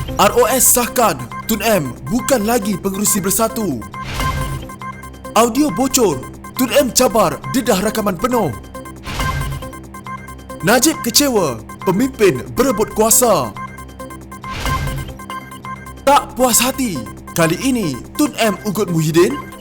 ROS sahkan Tun M bukan lagi pengerusi bersatu. Audio bocor, Tun M cabar dedah rakaman penuh. Najib kecewa, pemimpin berebut kuasa. Tak puas hati, kali ini Tun M ugut Muhyiddin.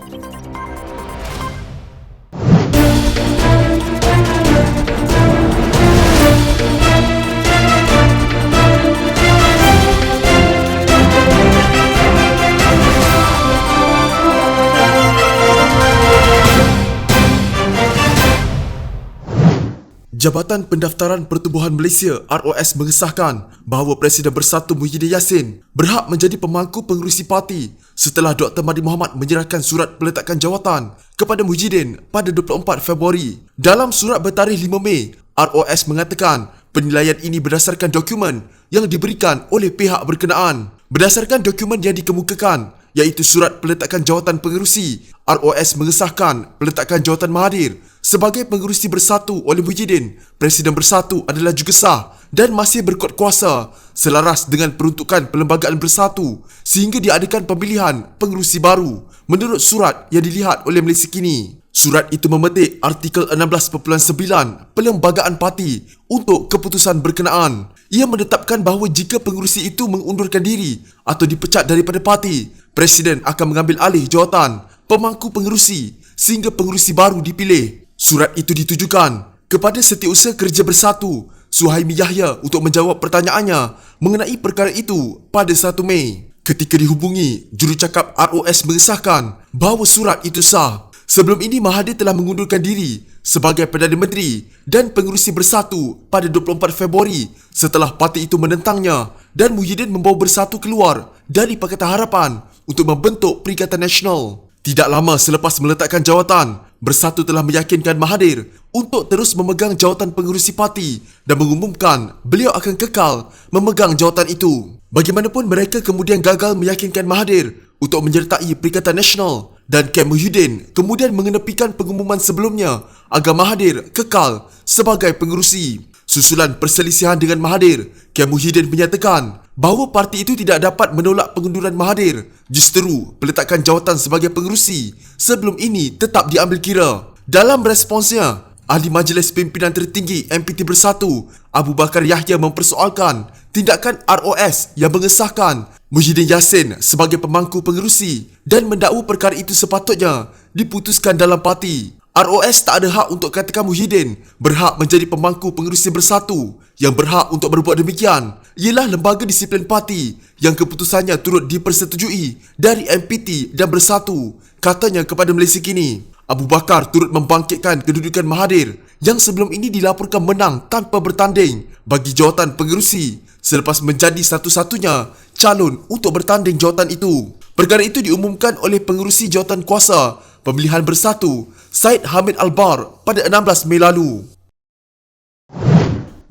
Jabatan Pendaftaran Pertubuhan Malaysia ROS mengesahkan bahawa Presiden Bersatu Muhyiddin Yassin berhak menjadi pemangku pengerusi parti setelah Dr. Mahathir Mohamad menyerahkan surat peletakan jawatan kepada Muhyiddin pada 24 Februari. Dalam surat bertarikh 5 Mei, ROS mengatakan penilaian ini berdasarkan dokumen yang diberikan oleh pihak berkenaan. Berdasarkan dokumen yang dikemukakan, iaitu surat peletakan jawatan pengerusi, ROS mengesahkan peletakan jawatan Mahathir sebagai pengerusi bersatu oleh Muhyiddin. Presiden Bersatu adalah juga sah dan masih berkuat kuasa selaras dengan peruntukan Perlembagaan Bersatu sehingga diadakan pemilihan pengerusi baru menurut surat yang dilihat oleh Malaysia Kini. Surat itu memetik artikel 16.9 Perlembagaan Parti untuk keputusan berkenaan. Ia menetapkan bahawa jika pengerusi itu mengundurkan diri atau dipecat daripada parti, Presiden akan mengambil alih jawatan pemangku pengerusi sehingga pengerusi baru dipilih. Surat itu ditujukan kepada Setiausaha Kerja Bersatu Suhaimi Yahya untuk menjawab pertanyaannya mengenai perkara itu pada 1 Mei. Ketika dihubungi, jurucakap ROS mengesahkan bahawa surat itu sah. Sebelum ini Mahathir telah mengundurkan diri sebagai Perdana Menteri dan pengerusi bersatu pada 24 Februari setelah parti itu menentangnya dan Muhyiddin membawa Bersatu keluar dari Pakatan Harapan untuk membentuk Perikatan Nasional. Tidak lama selepas meletakkan jawatan, Bersatu telah meyakinkan Mahathir untuk terus memegang jawatan pengerusi parti dan mengumumkan beliau akan kekal memegang jawatan itu. Bagaimanapun mereka kemudian gagal meyakinkan Mahathir untuk menyertai Perikatan Nasional dan Kem Muhyiddin kemudian mengenepikan pengumuman sebelumnya agar Mahathir kekal sebagai pengerusi. Susulan perselisihan dengan Mahathir, Kem Muhyiddin menyatakan bahawa parti itu tidak dapat menolak pengunduran Mahathir. Justeru, peletakan jawatan sebagai pengerusi sebelum ini tetap diambil kira. Dalam responsnya, Ahli Majlis Pimpinan Tertinggi MPT Bersatu, Abu Bakar Yahya mempersoalkan tindakan ROS yang mengesahkan Muhyiddin Yassin sebagai pemangku pengerusi dan mendakwa perkara itu sepatutnya diputuskan dalam parti. ROS tak ada hak untuk katakan Muhyiddin berhak menjadi pemangku pengerusi bersatu. Yang berhak untuk berbuat demikian ialah Lembaga Disiplin Parti yang keputusannya turut dipersetujui dari MPT dan Bersatu, katanya kepada Malaysia Kini. Abu Bakar turut membangkitkan kedudukan Mahathir yang sebelum ini dilaporkan menang tanpa bertanding bagi jawatan pengerusi selepas menjadi satu-satunya calon untuk bertanding jawatan itu. Perkara itu diumumkan oleh pengerusi jawatan kuasa Pemilihan Bersatu, Syed Hamid Albar pada 16 Mei lalu.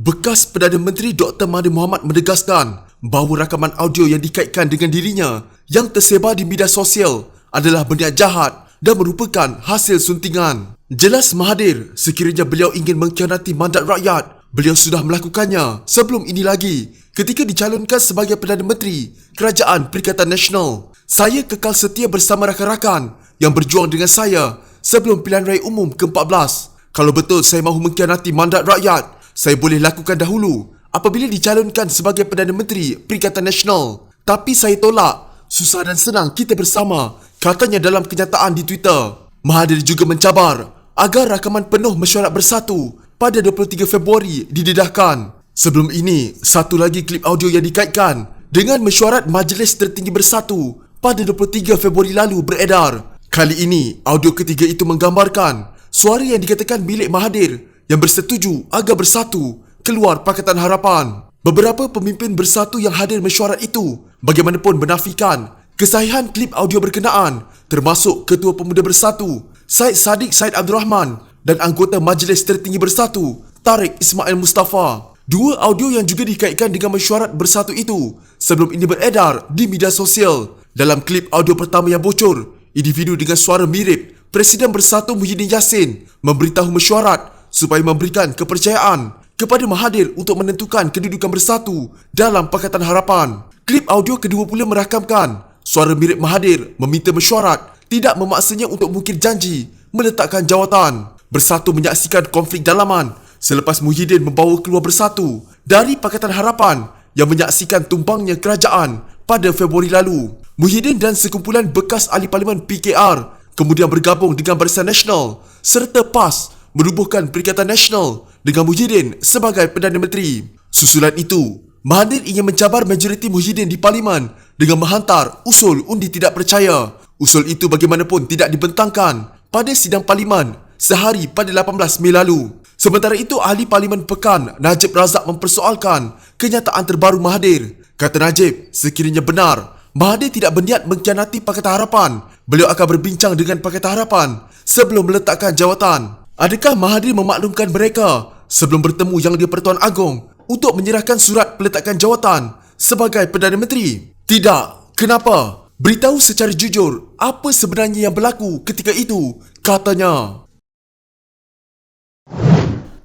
Bekas Perdana Menteri Dr. Mahathir Mohamad menegaskan bahawa rakaman audio yang dikaitkan dengan dirinya yang tersebar di media sosial adalah berniat jahat dan merupakan hasil suntingan. Jelas Mahathir, sekiranya beliau ingin mengkhianati mandat rakyat, beliau sudah melakukannya sebelum ini lagi ketika dicalonkan sebagai Perdana Menteri Kerajaan Perikatan Nasional. Saya kekal setia bersama rakan-rakan yang berjuang dengan saya sebelum pilihan raya umum ke-14. Kalau betul saya mahu mengkhianati mandat rakyat, saya boleh lakukan dahulu apabila dicalonkan sebagai Perdana Menteri Perikatan Nasional. Tapi saya tolak. Susah dan senang kita bersama, katanya dalam kenyataan di Twitter. Mahathir juga mencabar agar rakaman penuh mesyuarat bersatu pada 23 Februari didedahkan. Sebelum ini, satu lagi klip audio yang dikaitkan dengan mesyuarat Majlis Tertinggi Bersatu pada 23 Februari lalu beredar. Kali ini, audio ketiga itu menggambarkan suara yang dikatakan milik Mahathir yang bersetuju agar Bersatu keluar Pakatan Harapan. Beberapa pemimpin Bersatu yang hadir mesyuarat itu bagaimanapun menafikan kesahihan klip audio berkenaan, termasuk Ketua Pemuda Bersatu Syed Saddiq Syed Abdul Rahman dan anggota Majlis Tertinggi Bersatu Tariq Ismail Mustafa. Dua audio yang juga dikaitkan dengan mesyuarat Bersatu itu sebelum ini beredar di media sosial. Dalam klip audio pertama yang bocor, individu dengan suara mirip Presiden Bersatu Muhyiddin Yassin memberitahu mesyuarat supaya memberikan kepercayaan kepada Mahathir untuk menentukan kedudukan Bersatu dalam Pakatan Harapan. Klip audio kedua pula merakamkan suara mirip Mahathir meminta mesyuarat tidak memaksanya untuk mengukir janji meletakkan jawatan. Bersatu menyaksikan konflik dalaman selepas Muhyiddin membawa keluar Bersatu dari Pakatan Harapan yang menyaksikan tumbangnya kerajaan pada Februari lalu. Muhyiddin dan sekumpulan bekas ahli parlimen PKR kemudian bergabung dengan Barisan Nasional serta PAS menubuhkan Perikatan Nasional dengan Muhyiddin sebagai Perdana Menteri. Susulan itu, Mahathir ingin mencabar majoriti Muhyiddin di parlimen dengan menghantar usul undi tidak percaya. Usul itu bagaimanapun tidak dibentangkan pada sidang parlimen sehari pada 18 Mei lalu. Sementara itu, ahli parlimen Pekan Najib Razak mempersoalkan kenyataan terbaru Mahathir. Kata Najib, sekiranya benar Mahathir tidak berniat mengkhianati Pakatan Harapan, beliau akan berbincang dengan Pakatan Harapan sebelum meletakkan jawatan. Adakah Mahathir memaklumkan mereka sebelum bertemu Yang di-Pertuan Agong untuk menyerahkan surat peletakan jawatan sebagai Perdana Menteri? Tidak. Kenapa? Beritahu secara jujur apa sebenarnya yang berlaku ketika itu, katanya.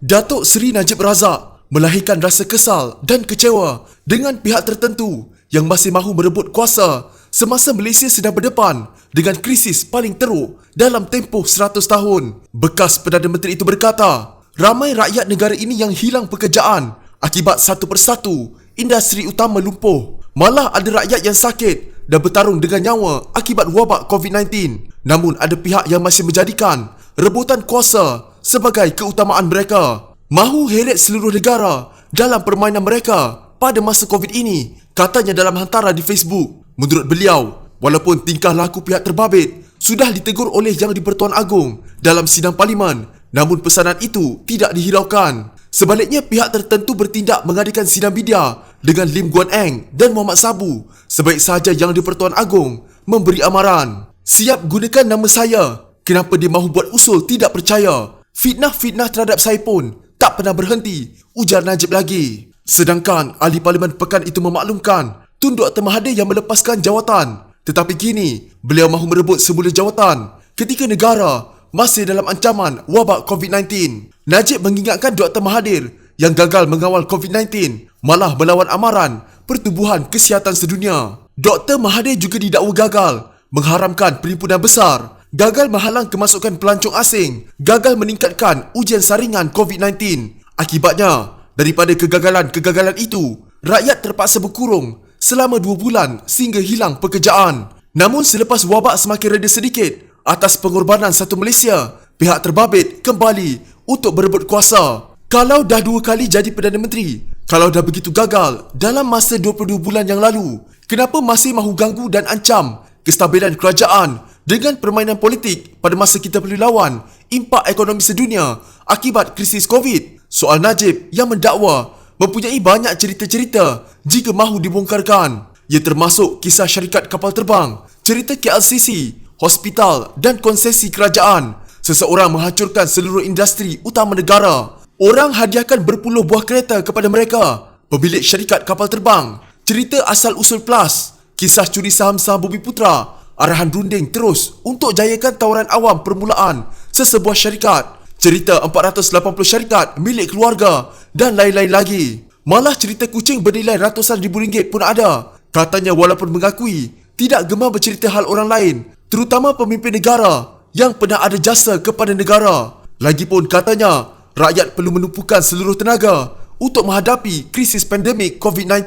Datuk Seri Najib Razak melahirkan rasa kesal dan kecewa dengan pihak tertentu yang masih mahu merebut kuasa semasa Malaysia sedang berdepan dengan krisis paling teruk dalam tempoh 100 tahun. Bekas Perdana Menteri itu berkata, ramai rakyat negara ini yang hilang pekerjaan akibat satu persatu industri utama lumpuh. Malah ada rakyat yang sakit dan bertarung dengan nyawa akibat wabak COVID-19. Namun ada pihak yang masih menjadikan rebutan kuasa sebagai keutamaan mereka. Mahu heret seluruh negara dalam permainan mereka pada masa COVID ini, katanya dalam hantaran di Facebook. Menurut beliau, walaupun tingkah laku pihak terbabit sudah ditegur oleh Yang di-Pertuan Agong dalam sidang parlimen, namun pesanan itu tidak dihiraukan. Sebaliknya, pihak tertentu bertindak mengadakan sidang media dengan Lim Guan Eng dan Muhammad Sabu. Sebaik sahaja Yang di-Pertuan Agong memberi amaran. Siap gunakan nama saya. Kenapa dia mahu buat usul tidak percaya? Fitnah-fitnah terhadap saya pun tak pernah berhenti, ujar Najib lagi. Sedangkan ahli parlimen Pekan itu memaklumkan Tun Dr. Mahathir yang melepaskan jawatan. Tetapi kini, beliau mahu merebut semula jawatan ketika negara masih dalam ancaman wabak COVID-19. Najib mengingatkan Dr. Mahathir yang gagal mengawal COVID-19 malah melawan amaran Pertubuhan Kesihatan Sedunia. Dr. Mahathir juga didakwa gagal mengharamkan perhimpunan besar, gagal menghalang kemasukan pelancong asing, gagal meningkatkan ujian saringan COVID-19. Akibatnya, daripada kegagalan-kegagalan itu, rakyat terpaksa berkurung selama 2 bulan sehingga hilang pekerjaan. Namun selepas wabak semakin reda sedikit, atas pengorbanan satu Malaysia, pihak terbabit kembali untuk berebut kuasa. Kalau dah 2 kali jadi Perdana Menteri, kalau dah begitu gagal dalam masa 22 bulan yang lalu, kenapa masih mahu ganggu dan ancam kestabilan kerajaan dengan permainan politik pada masa kita perlu lawan impak ekonomi sedunia akibat krisis COVID? Soal Najib yang mendakwa mempunyai banyak cerita-cerita jika mahu dibongkarkan. Ia termasuk kisah syarikat kapal terbang, cerita KLCC, hospital dan konsesi kerajaan. Seseorang menghancurkan seluruh industri utama negara. Orang hadiahkan berpuluh buah kereta kepada mereka. Pemilik syarikat kapal terbang, cerita asal-usul PLAS, kisah curi saham-saham Bumi Putra, arahan runding terus untuk jayakan tawaran awam permulaan sesebuah syarikat, cerita 480 syarikat milik keluarga dan lain-lain lagi. Malah cerita kucing bernilai ratusan ribu ringgit pun ada. Katanya walaupun mengakui tidak gemar bercerita hal orang lain, terutama pemimpin negara yang pernah ada jasa kepada negara. Lagipun katanya, rakyat perlu menumpukan seluruh tenaga untuk menghadapi krisis pandemik COVID-19.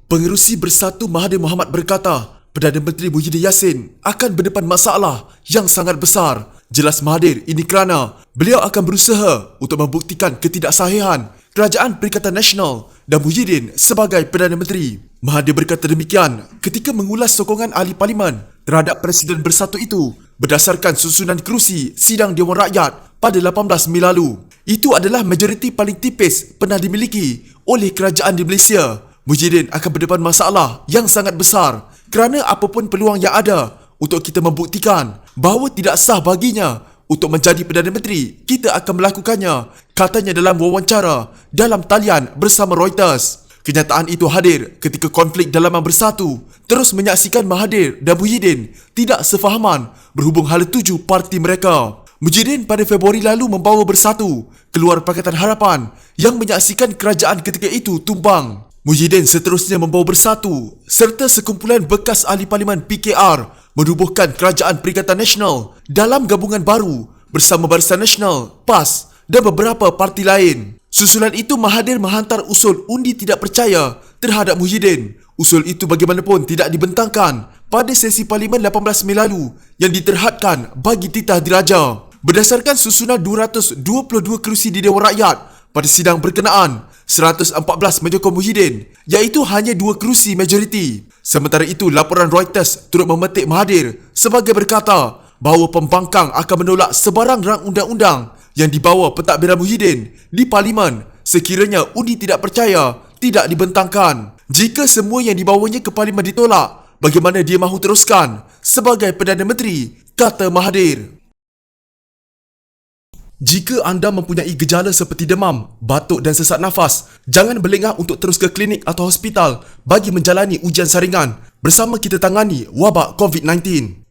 Pengerusi Bersatu Mahathir Mohamad berkata, Perdana Menteri Muhyiddin Yassin akan berdepan masalah yang sangat besar. Jelas Mahathir ini kerana beliau akan berusaha untuk membuktikan ketidaksahihan Kerajaan Perikatan Nasional dan Muhyiddin sebagai Perdana Menteri. Mahathir berkata demikian ketika mengulas sokongan ahli parlimen terhadap Presiden Bersatu itu berdasarkan susunan kerusi sidang Dewan Rakyat pada 18 Mei lalu. Itu adalah majoriti paling tipis pernah dimiliki oleh kerajaan di Malaysia. Muhyiddin akan berdepan masalah yang sangat besar kerana apapun peluang yang ada untuk kita membuktikan bahawa tidak sah baginya untuk menjadi Perdana Menteri, kita akan melakukannya, katanya dalam wawancara dalam talian bersama Reuters. Kenyataan itu hadir ketika konflik dalaman Bersatu terus menyaksikan Mahathir dan Muhyiddin tidak sefahaman berhubung hala tuju parti mereka. Muhyiddin pada Februari lalu membawa Bersatu keluar Pakatan Harapan yang menyaksikan kerajaan ketika itu tumbang. Muhyiddin seterusnya membawa Bersatu serta sekumpulan bekas ahli parlimen PKR menubuhkan Kerajaan Perikatan Nasional dalam gabungan baru bersama Barisan Nasional, PAS dan beberapa parti lain. Susulan itu Mahathir menghantar usul undi tidak percaya terhadap Muhyiddin. Usul itu bagaimanapun tidak dibentangkan pada sesi Parlimen 18 Mei lalu yang diterhadkan bagi titah diraja. Berdasarkan susunan 222 kerusi di Dewan Rakyat pada sidang berkenaan, 114 menyokong Muhyiddin, iaitu hanya 2 kerusi majoriti. Sementara itu, laporan Reuters turut memetik Mahathir sebagai berkata bahawa pembangkang akan menolak sebarang rang undang-undang yang dibawa pentadbiran Muhyiddin di Parlimen sekiranya undi tidak percaya tidak dibentangkan. Jika semua yang dibawanya ke Parlimen ditolak, bagaimana dia mahu teruskan sebagai Perdana Menteri, kata Mahathir. Jika anda mempunyai gejala seperti demam, batuk dan sesak nafas, jangan berlengah untuk terus ke klinik atau hospital bagi menjalani ujian saringan bersama kita tangani wabak COVID-19.